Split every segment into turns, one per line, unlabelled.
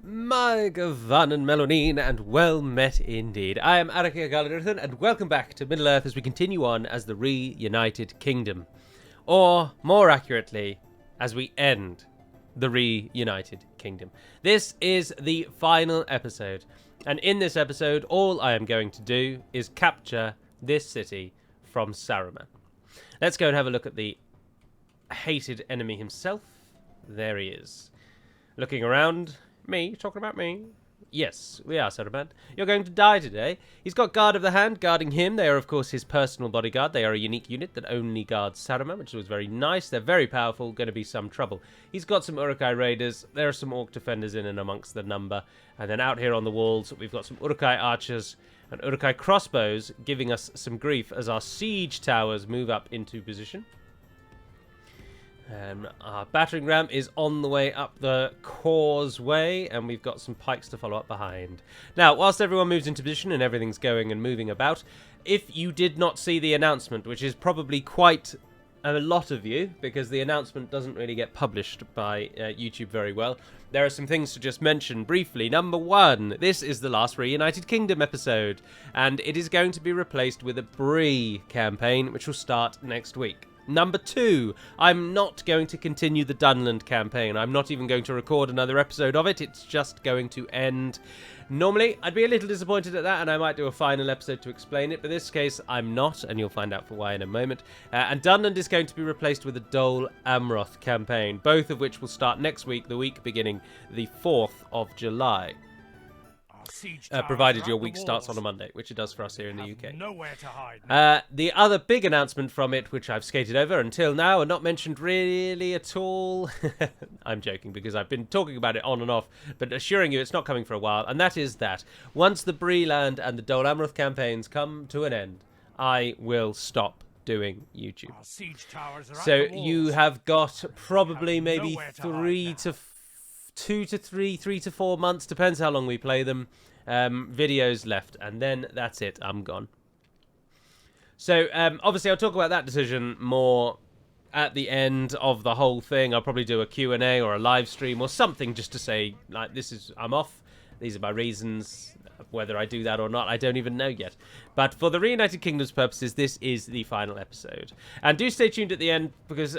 My Gavan and Melonine, and well met indeed. I am Adrian, and welcome back to Middle-earth as we continue on as the Reunited Kingdom. Or, more accurately, as we end the Reunited Kingdom. This is the final episode, and in this episode, all I am going to do is capture this city from Saruman. Let's go and have a look at the hated enemy himself. There he is. Looking around. Me? Talking about me? Yes, we are, Saruman. You're going to die today. He's got Guard of the Hand guarding him. They are, of course, his personal bodyguard. They are a unique unit that only guards Saruman, which was very nice. They're very powerful. Going to be some trouble. He's got some Uruk-hai raiders. There are some Orc defenders in and amongst the number. And then out here on the walls, we've got some Uruk-hai archers and Uruk-hai crossbows giving us some grief as our siege towers move up into position. Our battering ram is on the way up the causeway, and we've got some pikes to follow up behind. Now, whilst everyone moves into position and everything's going and moving about, if you did not see the announcement, which is probably quite a lot of you, because the announcement doesn't really get published by YouTube very well, there are some things to just mention briefly. Number one, this is the last Reunited Kingdom episode, and it is going to be replaced with a Bree campaign, which will start next week. Number two, I'm not going to continue the Dunland campaign. I'm not even going to record another episode of it. It's just going to end. Normally, I'd be a little disappointed at that, and I might do a final episode to explain it, but in this case, I'm not, and you'll find out for why in a moment. And Dunland is going to be replaced with a Dol Amroth campaign, both of which will start next week, the week beginning the 4th of July. Provided your week starts on a Monday, which it does for us here in the UK.
Nowhere to hide.
The other big announcement from it, which I've skated over until now and not mentioned really at all, I'm joking because I've been talking about it on and off, but assuring you it's not coming for a while, and that is that once the Breeland and the Dol Amroth campaigns come to an end, I will stop doing YouTube. So you have got probably maybe 3 to 4 months, depends how long we play them, videos left, and then that's it, I'm gone. So obviously I'll talk about that decision more at the end of the whole thing. I'll probably do a Q&A or a live stream or something just to say, like, I'm off, these are my reasons. Whether I do that or not, I don't even know yet. But for the Reunited Kingdom's purposes, this is the final episode. And do stay tuned at the end, because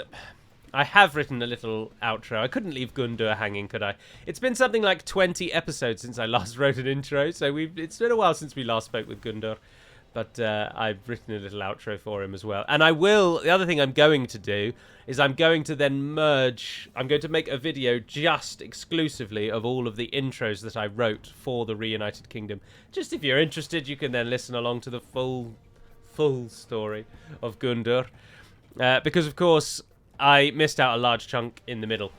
I have written a little outro. I couldn't leave Gundur hanging, could I? It's been something like 20 episodes since I last wrote an intro, so it's been a while since we last spoke with Gundur. But I've written a little outro for him as well. And the other thing I'm going to do is I'm going to then merge, I'm going to make a video just exclusively of all of the intros that I wrote for the Reunited Kingdom. Just if you're interested, you can then listen along to the full story of Gundur. Because, of course, I missed out a large chunk in the middle.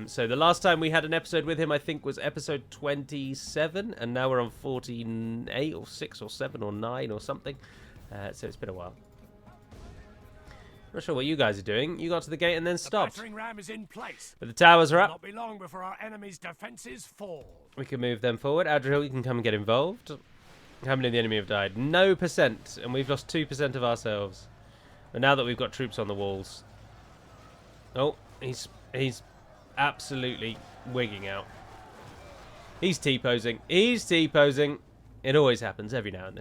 So the last time we had an episode with him, I think, was episode 27, and now we're on 48 or 6 or 7 or 9 or something. So it's been a while. Not sure what you guys are doing. You got to the gate and then stopped.
The battering ram is in place.
But the towers are up.
Not be long before our enemy's defenses fall.
We can move them forward. Adrian, you can come and get involved. How many of the enemy have died? No percent, and we've lost 2% of ourselves. And now that we've got troops on the walls. Oh, he's absolutely wigging out. He's T-posing. He's T-posing. It always happens every now and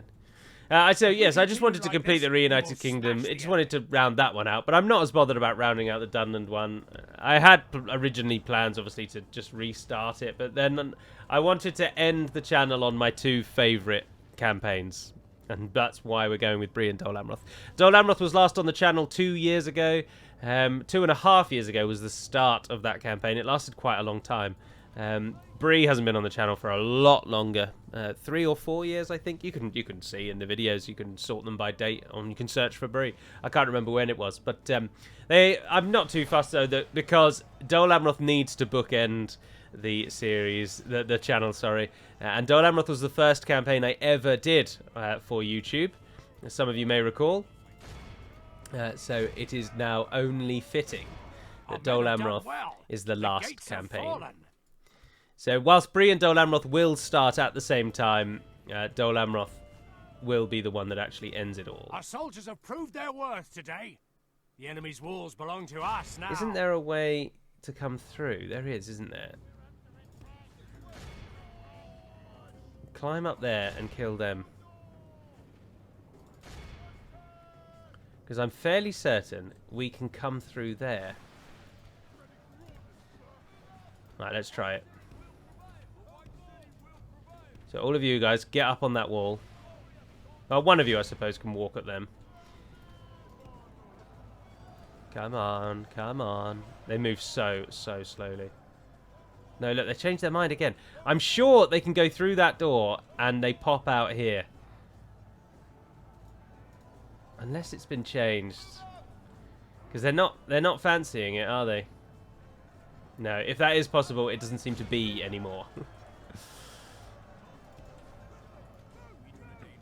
then. So, yes, I just wanted to complete the Reunited Kingdom. I just wanted to round that one out, but I'm not as bothered about rounding out the Dunland one. I had originally plans, obviously, to just restart it, but then I wanted to end the channel on my 2 favourite campaigns. And that's why we're going with Bree and Dol Amroth. Dol Amroth was last on the channel 2 years ago. 2.5 years ago was the start of that campaign. It lasted quite a long time. Bree hasn't been on the channel for a lot longer. 3 or 4 years, I think. You can see in the videos. You can sort them by date, and you can search for Bree. I can't remember when it was, but I'm not too fussed though, because Dol Amroth needs to bookend the series, the channel, sorry. And Dol Amroth was the first campaign I ever did for YouTube, as some of you may recall. So it is now only fitting that Dol Amroth is the last campaign. So whilst Bree and Dol Amroth will start at the same time, Dol Amroth will be the one that actually ends it all.
Our soldiers have proved their worth today. The enemy's walls belong to us now.
Isn't there a way to come through? There is, isn't there? climb up there and kill them. Because I'm fairly certain we can come through there. Right, let's try it. So all of you guys, get up on that wall. Well, one of you, I suppose, can walk at them. Come on, come on. They move so slowly. No, look, they changed their mind again. I'm sure they can go through that door and they pop out here. Unless it's been changed. Because they're not fancying it, are they? No, if that is possible, it doesn't seem to be anymore.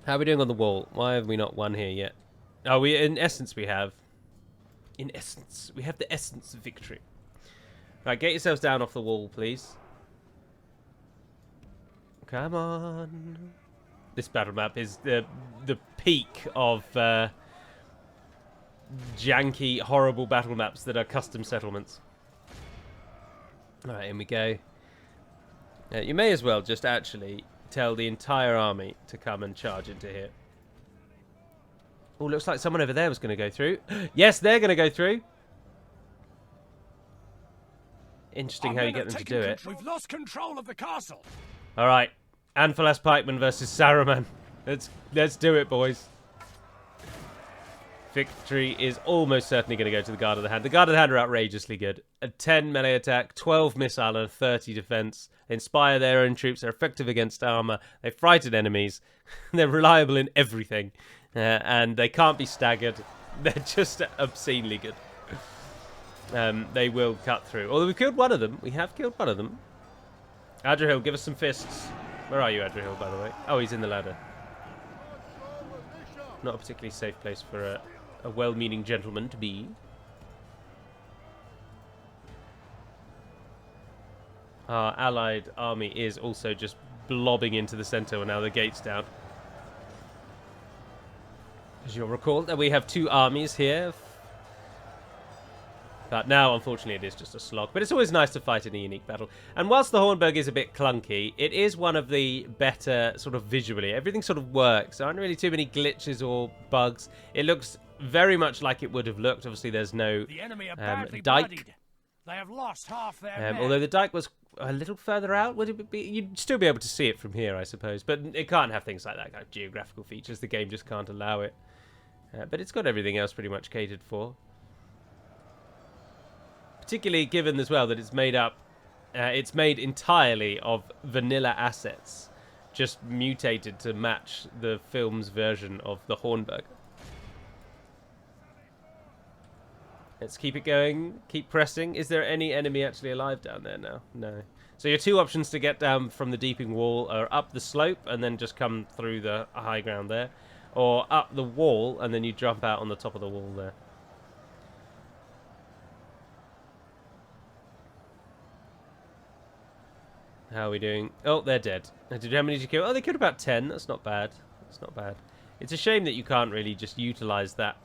How are we doing on the wall? Why have we not won here yet? Oh, in essence we have. In essence, we have the essence of victory. Right, get yourselves down off the wall, please. Come on. This battle map is the peak of janky, horrible battle maps that are custom settlements. Alright, in we go. You may as well just actually tell the entire army to come and charge into here. Oh, looks like someone over there was going to go through. Yes, they're going to go through. Interesting how you get them to do it.
We've lost control of the castle.
All right, Anphalas Pikeman versus Saruman. Let's do it, boys. Victory is almost certainly going to go to the Guard of the Hand. The Guard of the Hand are outrageously good. A 10 melee attack, 12 missile, and 30 defense. They inspire their own troops. They're effective against armor. They frighten enemies. They're reliable in everything. And they can't be staggered. They're just obscenely good. They will cut through. Although we've killed one of them. We have killed one of them. Adrian, give us some fists. Where are you, Adrian, by the way? Oh, he's in the ladder. Not a particularly safe place for a well-meaning gentleman to be. Our allied army is also just blobbing into the center when now the gate's down. As you'll recall, that we have two armies here. But now, unfortunately, it is just a slog. But it's always nice to fight in a unique battle. And whilst the Hornburg is a bit clunky, it is one of the better, sort of visually. Everything sort of works. There aren't really too many glitches or bugs. It looks very much like it would have looked. Obviously, there's no
The enemy are badly
dike.
bloodied. They have lost half their men.
Although the dike was a little further out, would it be? You'd still be able to see it from here, I suppose. But it can't have things like that, kind of geographical features. The game just can't allow it. But it's got everything else pretty much catered for. Particularly given as well that it's made up, it's made entirely of vanilla assets, just mutated to match the film's version of the Hornburg. Let's keep it going, keep pressing. Is there any enemy actually alive down there now? No. So your two options to get down from the deeping wall are up the slope and then just come through the high ground there, or up the wall and then you jump out on the top of the wall there. How are we doing? Oh, they're dead. How many did you kill? Oh, they killed about 10. That's not bad. That's not bad. It's a shame that you can't really just utilize that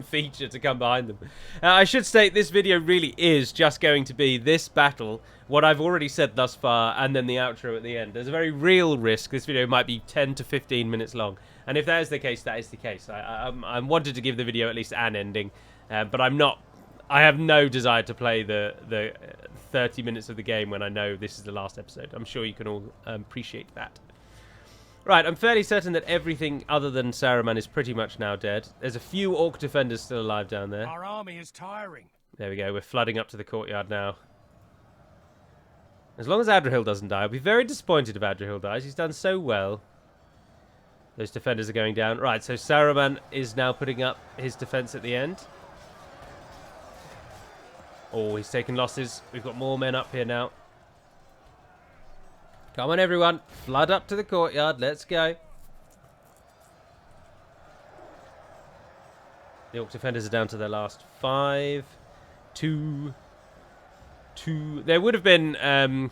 feature to come behind them. I should state this video really is just going to be this battle, what I've already said thus far, and then the outro at the end. There's a very real risk this video might be 10 to 15 minutes long. And if that is the case, that is the case. I wanted to give the video at least an ending, but I'm not. I have no desire to play the 30 minutes of the game when I know this is the last episode. I'm sure you can all appreciate that. Right, I'm fairly certain that everything other than Saruman is pretty much now dead. There's a few Orc defenders still alive down there.
Our army is tiring.
There we go, we're flooding up to the courtyard now. As long as Adriel doesn't die, I'll be very disappointed if Adriel dies. He's done so well. Those defenders are going down. Right, so Saruman is now putting up his defense at the end. Oh, he's taking losses. We've got more men up here now. Come on, everyone. Flood up to the courtyard. Let's go. The Orc defenders are down to their last 5. 2. There would have been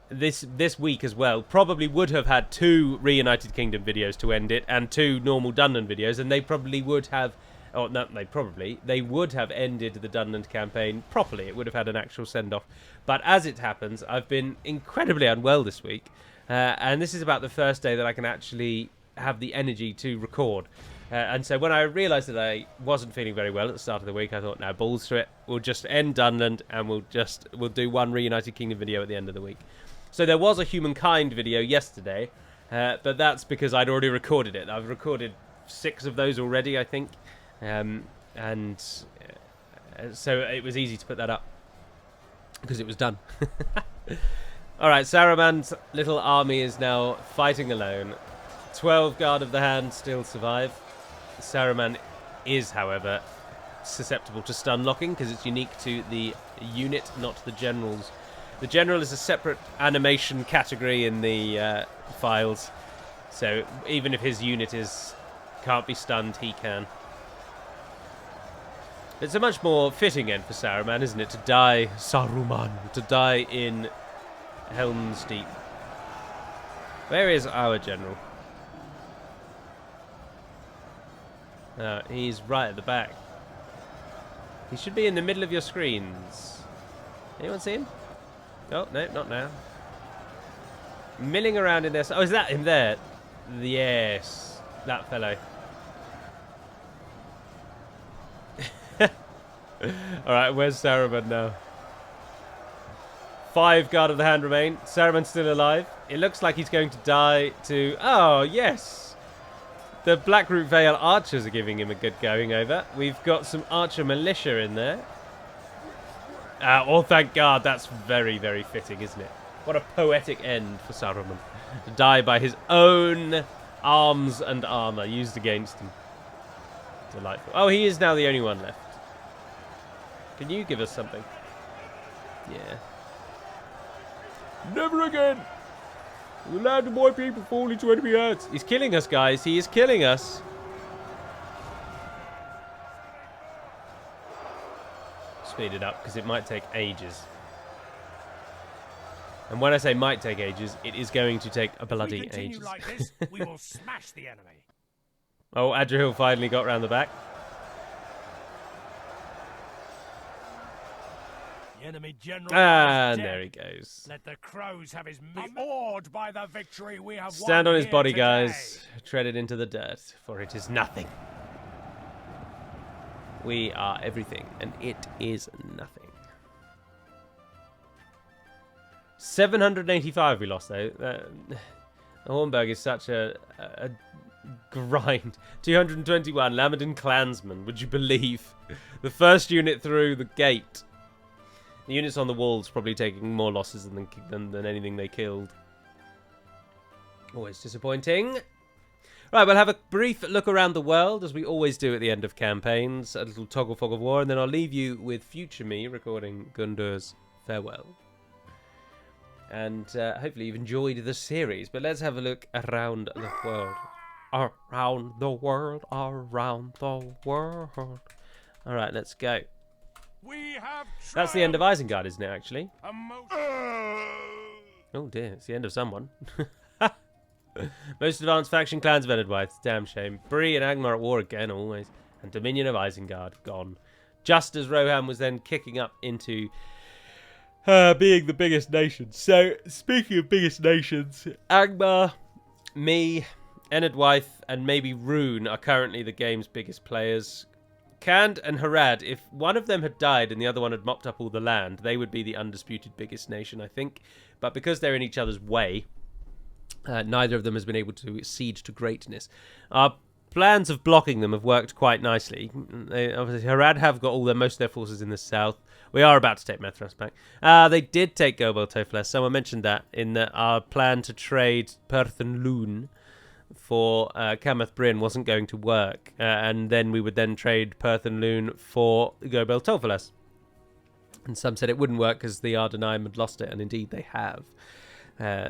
this week as well. Probably would have had 2 Reunited Kingdom videos to end it and 2 normal Dunland videos, and they probably would have Oh, no, they would have ended the Dunland campaign properly. It would have had an actual send-off. But as it happens, I've been incredibly unwell this week. And this is about the first day that I can actually have the energy to record. And so when I realised that I wasn't feeling very well at the start of the week, I thought, now balls to it. We'll just end Dunland and we'll do one Reunited Kingdom video at the end of the week. So there was a Humankind video yesterday, but that's because I'd already recorded it. I've recorded 6 of those already, I think. So it was easy to put that up because it was done. Alright, Saruman's little army is now fighting alone. 12 Guard of the Hand still survive. Saruman is, however, susceptible to stun locking because it's unique to the unit, not the generals. The general is a separate animation category in the files, so even if his unit can't be stunned, he can. It's a much more fitting end for Saruman, isn't it, to die in Helm's Deep. Where is our general? He's right at the back. He should be in the middle of your screens. Anyone see him? Oh, no, not now. Milling around in there. Oh, is that him there? Yes, that fellow. Alright, where's Saruman now? 5 Guard of the Hand remain. Saruman's still alive. It looks like he's going to die to... Oh, yes! The Blackroot Vale archers are giving him a good going over. We've got some archer militia in there. Oh, thank God. That's very, very fitting, isn't it? What a poetic end for Saruman. To die by his own arms and armour used against him. Delightful. Oh, he is now the only one left. Can you give us something? Yeah. Never again! We allowed the boy people fall into enemy hands. He's killing us, guys. He is killing us. Speed it up, because it might take ages. And when I say might take ages, it is going to take a bloody ages. If we continue like this,
we will smash the enemy.
Oh, Adrian finally got round the back.
The enemy general
there he goes.
Let the crows have his meat. Awed by the victory we have
Stand
won
on his
here
body,
today.
guys. Tread it into the dirt, for it is nothing. We are everything, and it is nothing. 785 we lost, though. Hornburg is such a grind. 221, Lamedon Clansmen, would you believe? The first unit through the gate. The units on the walls probably taking more losses than anything they killed. Always disappointing. Right, we'll have a brief look around the world, as we always do at the end of campaigns. A little toggle fog of war, and then I'll leave you with future me recording Gundur's farewell. And hopefully you've enjoyed the series. But let's have a look around the world. Around the world, around the world. Alright, let's go. That's the end of Isengard, isn't it, actually? Oh dear, it's the end of someone. Most advanced faction clans of Enedwythe. Damn shame. Bree and Angmar at war again, always. And Dominion of Isengard, gone. Just as Rohan was then kicking up into being the biggest nation. So, speaking of biggest nations, Angmar, me, Enedwythe, and maybe Rune are currently the game's biggest players. Khand and Harad, if one of them had died and the other one had mopped up all the land, they would be the undisputed biggest nation, I think. But because they're in each other's way, neither of them has been able to siege to greatness. Our plans of blocking them have worked quite nicely. Obviously, Harad have got most of their forces in the south. We are about to take Methras back. They did take Gobel Tofles. Someone mentioned that in our plan to trade Perth and Loon for Camath Bryn wasn't going to work, and then we would then trade Perth and Loon for Gobel Tofles. And some said it wouldn't work because the Ardenheim had lost it, and indeed they have.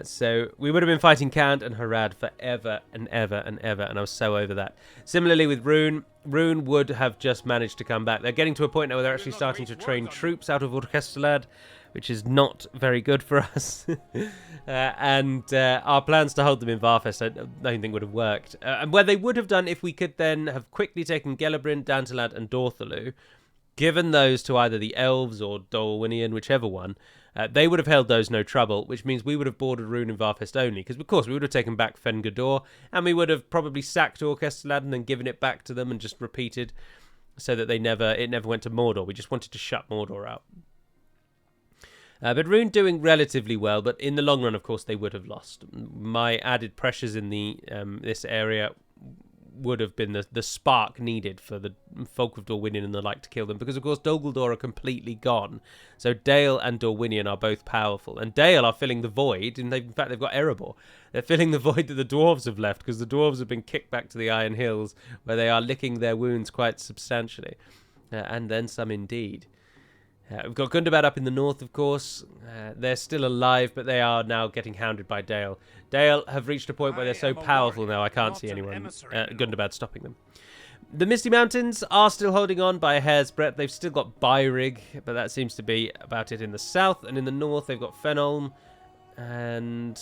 So we would have been fighting Khand and Harad forever and ever and ever, and I was so over that. Similarly with Rune, Rune would have just managed to come back. They're getting to a point now where they're actually starting to train troops out of Orkesterlad, which is not very good for us. And our plans to hold them in Varfest, I don't think would have worked. And where they would have done if we could then have quickly taken Gellibrand, Dantelad, and Dorthalu, given those to either the Elves or Dolwinian, whichever one, they would have held those no trouble, which means we would have boarded Rune in Varfest only, because of course we would have taken back Fengador, and we would have probably sacked Orkestrlad and then given it back to them and just repeated, so that it never went to Mordor. We just wanted to shut Mordor out. But Rune doing relatively well, but in the long run, of course, they would have lost. My added pressures in the this area would have been the spark needed for the folk of Dorwinion and the like to kill them, because of course Dol Guldur are completely gone. So Dale and Dorwinion are both powerful, and Dale are filling the void, and in fact they've got Erebor. They're filling the void that the dwarves have left, because the dwarves have been kicked back to the Iron Hills, where they are licking their wounds quite substantially, and then some indeed. We've got Gundabad up in the north, of course. They're still alive, but they are now getting hounded by Dale. Dale have reached a point where they're so powerful now I can't see anyone, Gundabad, stopping them. The Misty Mountains are still holding on by a hair's breadth. They've still got Byrig, but that seems to be about it in the south. And in the north, they've got Fenholm, and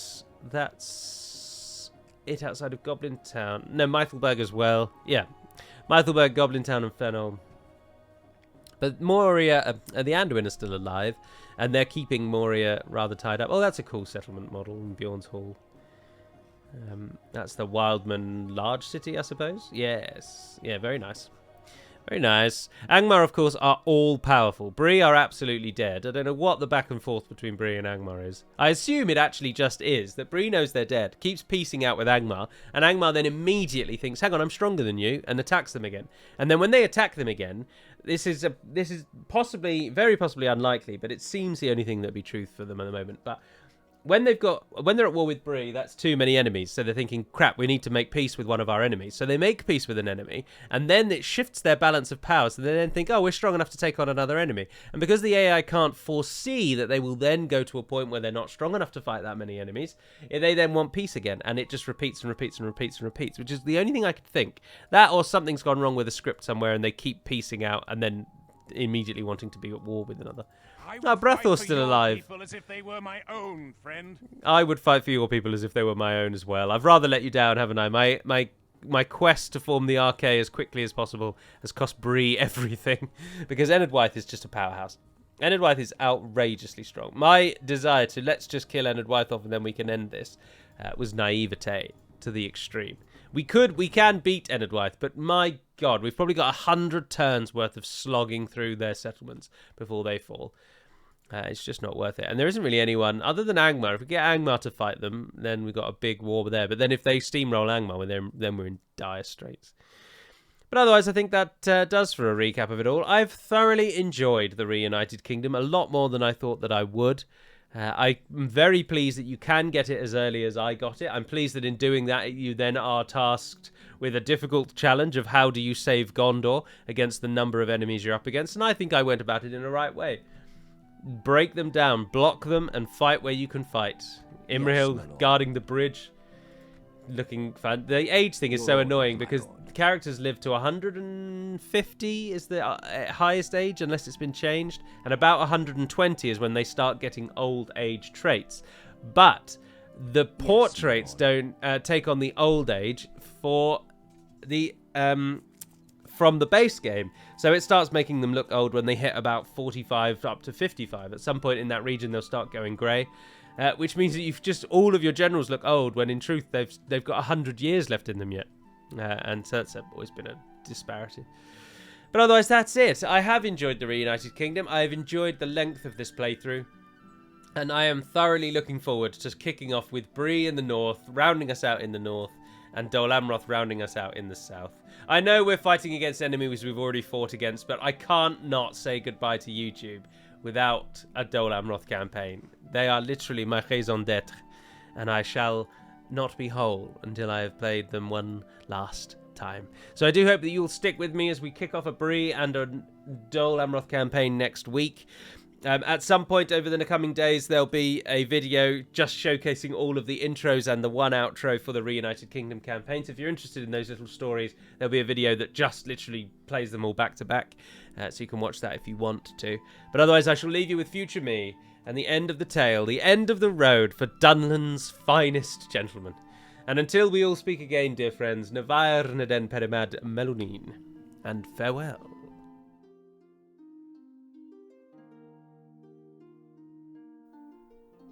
that's it outside of Goblin Town. No, Mythelberg as well. Yeah, Mythelberg, Goblin Town, and Fenholm. But Moria, the Anduin are still alive, and they're keeping Moria rather tied up. Oh, that's a cool settlement model in Bjorn's Hall. That's the Wildman large city, I suppose? Yes. Yeah, very nice. Very nice. Angmar, of course, are all powerful. Bree are absolutely dead. I don't know what the back and forth between Bree and Angmar is. I assume it actually just is, that Bree knows they're dead, keeps piecing out with Angmar, and Angmar then immediately thinks, hang on, I'm stronger than you, and attacks them again. And then when they attack them again, this is possibly, very possibly unlikely, but it seems the only thing that would be truth for them at the moment. But when they're at war with Bree, that's too many enemies. So they're thinking, crap, we need to make peace with one of our enemies. So they make peace with an enemy, and then it shifts their balance of power. So they then think, oh, we're strong enough to take on another enemy. And because the AI can't foresee that they will then go to a point where they're not strong enough to fight that many enemies, they then want peace again. And it just repeats and repeats and repeats and repeats, which is the only thing I could think. That, or something's gone wrong with the script somewhere, and they keep piecing out and then immediately wanting to be at war with another. Brathor's still alive.
As if they were my own, friend.
I would fight for your people as if they were my own as well. I've rather let you down, haven't I? My quest to form the RK as quickly as possible has cost Bree everything, because Enedwythe is just a powerhouse. Enedwythe is outrageously strong. My desire to let's just kill Enedwythe off and then we can end this was naivete to the extreme. We can beat Enedwythe, but my God, we've probably got 100 turns worth of slogging through their settlements before they fall. It's just not worth it. And there isn't really anyone other than Angmar. If we get Angmar to fight them, then we've got a big war there. But then if they steamroll Angmar, then we're in dire straits. But otherwise, I think that does for a recap of it all. I've thoroughly enjoyed the Reunited Kingdom, a lot more than I thought that I would. I'm very pleased that you can get it as early as I got it. I'm pleased that in doing that, you then are tasked with a difficult challenge of how do you save Gondor against the number of enemies you're up against. And I think I went about it in the right way. Break them down, block them, and fight where you can fight. Imrahil guarding the bridge, looking fun. The age thing is so annoying because the characters live to 150 is the highest age unless it's been changed, and about 120 is when they start getting old age traits. But the portraits don't take on the old age for the from the base game. So it starts making them look old when they hit about 45 up to 55. At some point in that region, they'll start going grey, which means that you've just all of your generals look old when in truth they've got 100 years left in them yet. And so that's always been a disparity. But otherwise, that's it. I have enjoyed the Reunited Kingdom. I've enjoyed the length of this playthrough. And I am thoroughly looking forward to kicking off with Bree in the north, rounding us out in the north, and Dol Amroth rounding us out in the south. I know we're fighting against enemies we've already fought against, but I can't not say goodbye to YouTube without a Dol Amroth campaign. They are literally my raison d'etre, and I shall not be whole until I have played them one last time. So I do hope that you'll stick with me as we kick off a Bree and a Dol Amroth campaign next week. At some point over the coming days, there'll be a video just showcasing all of the intros and the one outro for the Reunited Kingdom campaign. So if you're interested in those little stories, there'll be a video that just literally plays them all back to back. So you can watch that if you want to. But otherwise, I shall leave you with Future Me. And the end of the tale, the end of the road for Dunland's finest gentlemen. And until we all speak again, dear friends, Nevair Neden Perimad Melunin, and farewell.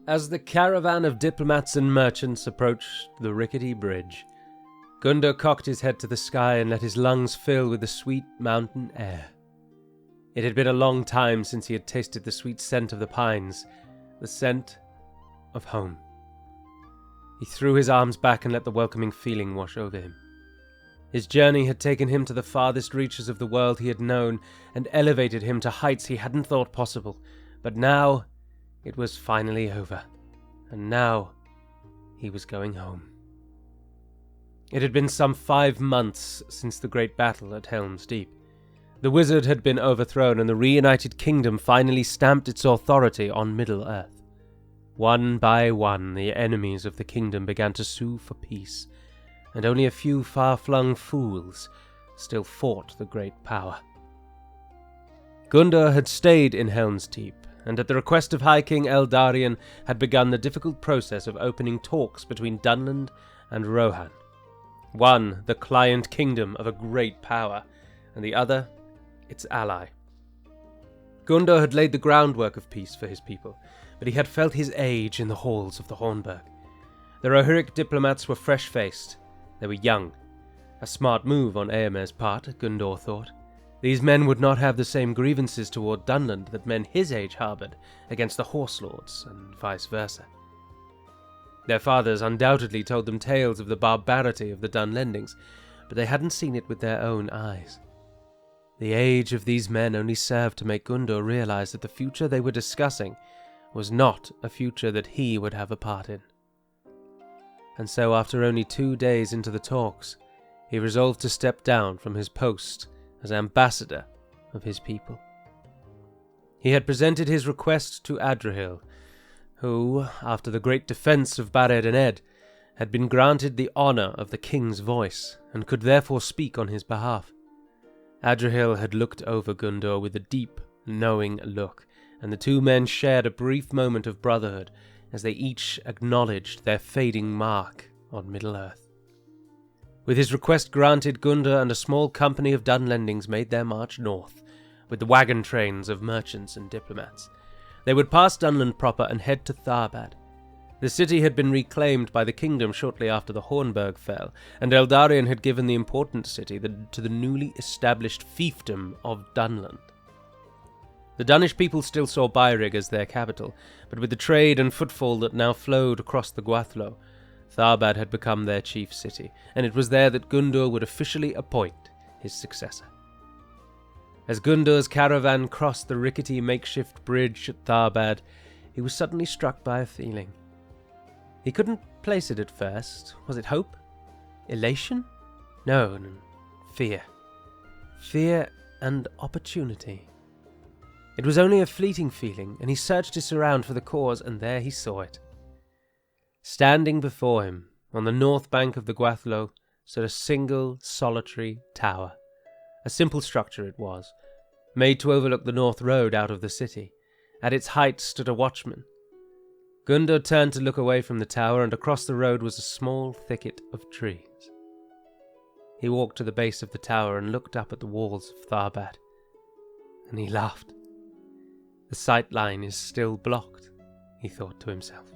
As the caravan of diplomats and merchants approached the rickety bridge, Gundor cocked his head to the sky and let his lungs fill with the sweet mountain air. It had been a long time since he had tasted the sweet scent of the pines, the scent of home. He threw his arms back and let the welcoming feeling wash over him. His journey had taken him to the farthest reaches of the world he had known and elevated him to heights he hadn't thought possible, but now it was finally over, and now he was going home. It had been some 5 months since the great battle at Helm's Deep. The wizard had been overthrown, and the Reunited Kingdom finally stamped its authority on Middle-earth. One by one, the enemies of the kingdom began to sue for peace, and only a few far-flung fools still fought the great power. Gundor had stayed in Helm's Deep, and at the request of High King Eldarian had begun the difficult process of opening talks between Dunland and Rohan. One, the client kingdom of a great power, and the other, its ally. Gundor had laid the groundwork of peace for his people, but he had felt his age in the halls of the Hornburg. The Rohirric diplomats were fresh-faced. They were young. A smart move on Eomer's part, Gundor thought. These men would not have the same grievances toward Dunland that men his age harboured against the Horse Lords, and vice versa. Their fathers undoubtedly told them tales of the barbarity of the Dunlendings, but they hadn't seen it with their own eyes. The age of these men only served to make Gundor realize that the future they were discussing was not a future that he would have a part in. And so, after only 2 days into the talks, he resolved to step down from his post as ambassador of his people. He had presented his request to Adrihil, who, after the great defence of Barad and Ed, had been granted the honour of the king's voice, and could therefore speak on his behalf. Adrihil had looked over Gundor with a deep, knowing look, and the two men shared a brief moment of brotherhood as they each acknowledged their fading mark on Middle-earth. With his request granted, Gundor and a small company of Dunlendings made their march north, with the wagon trains of merchants and diplomats. They would pass Dunland proper and head to Tharbad. The city had been reclaimed by the kingdom shortly after the Hornburg fell, and Eldarian had given the important city to the newly established fiefdom of Dunland. The Dunish people still saw Beirig as their capital, but with the trade and footfall that now flowed across the Gwathlo, Tharbad had become their chief city, and it was there that Gundor would officially appoint his successor. As Gundor's caravan crossed the rickety makeshift bridge at Tharbad, he was suddenly struck by a feeling. He couldn't place it at first. Was it hope? Elation? No, fear. Fear and opportunity. It was only a fleeting feeling, and he searched his surround for the cause, and there he saw it. Standing before him, on the north bank of the Gwathlo, stood a single, solitary tower. A simple structure it was, made to overlook the north road out of the city. At its height stood a watchman. Gundor turned to look away from the tower, and across the road was a small thicket of trees. He walked to the base of the tower and looked up at the walls of Tharbad, and he laughed. The sight line is still blocked, he thought to himself.